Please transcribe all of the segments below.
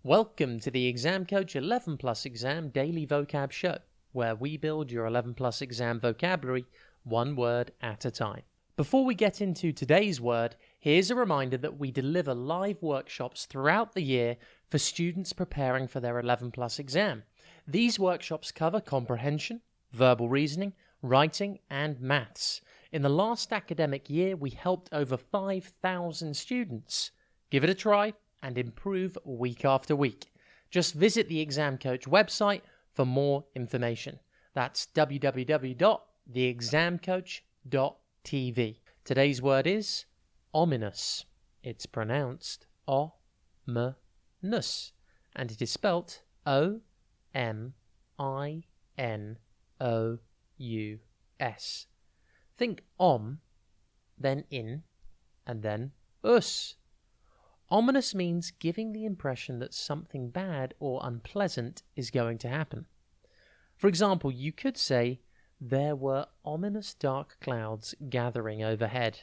Welcome to the Exam Coach 11 Plus Exam Daily Vocab Show, where we build your 11 Plus exam vocabulary one word at a time. Before we get into today's word, here's a reminder that we deliver live workshops throughout the year for students preparing for their 11 Plus exam. These workshops cover comprehension, verbal reasoning, writing, and maths. In the last academic year, we helped over 5,000 students. Give it a try and improve week after week. Just visit the Exam Coach website for more information. That's www.theexamcoach.tv. Today's word is ominous. It's pronounced o-m-nus, and it is spelt O-M-I-N-O-U-S. Think om, then in, and then us. Ominous means giving the impression that something bad or unpleasant is going to happen. For example, you could say, there were ominous dark clouds gathering overhead.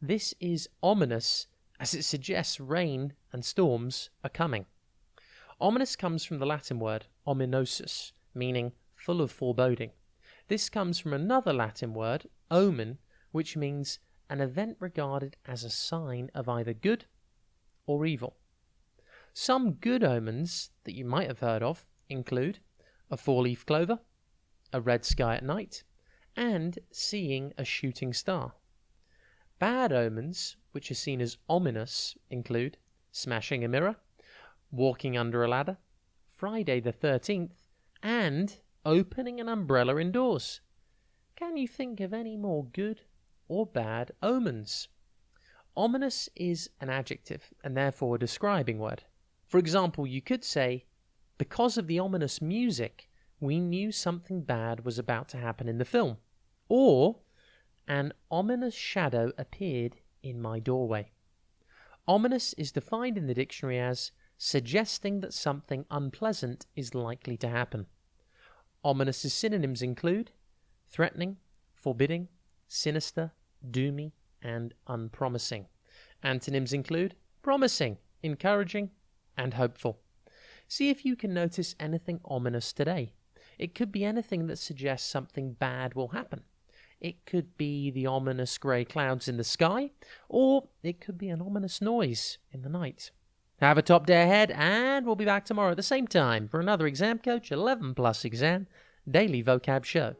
This is ominous as it suggests rain and storms are coming. Ominous comes from the Latin word ominosus, meaning full of foreboding. This comes from another Latin word, omen, which means an event regarded as a sign of either good or evil. Some good omens that you might have heard of include a four-leaf clover, a red sky at night, and seeing a shooting star. Bad omens, which are seen as ominous, include smashing a mirror, walking under a ladder, Friday the 13th, and opening an umbrella indoors. Can you think of any more good or bad omens? Ominous is an adjective and therefore a describing word. For example, you could say, because of the ominous music, we knew something bad was about to happen in the film. Or, an ominous shadow appeared in my doorway. Ominous is defined in the dictionary as suggesting that something unpleasant is likely to happen. Ominous synonyms include threatening, forbidding, sinister, doomy, and unpromising. Antonyms include promising, encouraging, and hopeful. See if you can notice anything ominous today. It could be anything that suggests something bad will happen. It could be the ominous grey clouds in the sky, or it could be an ominous noise in the night. Have a top day ahead, and we'll be back tomorrow at the same time for another Exam Coach 11 Plus Exam Daily Vocab Show.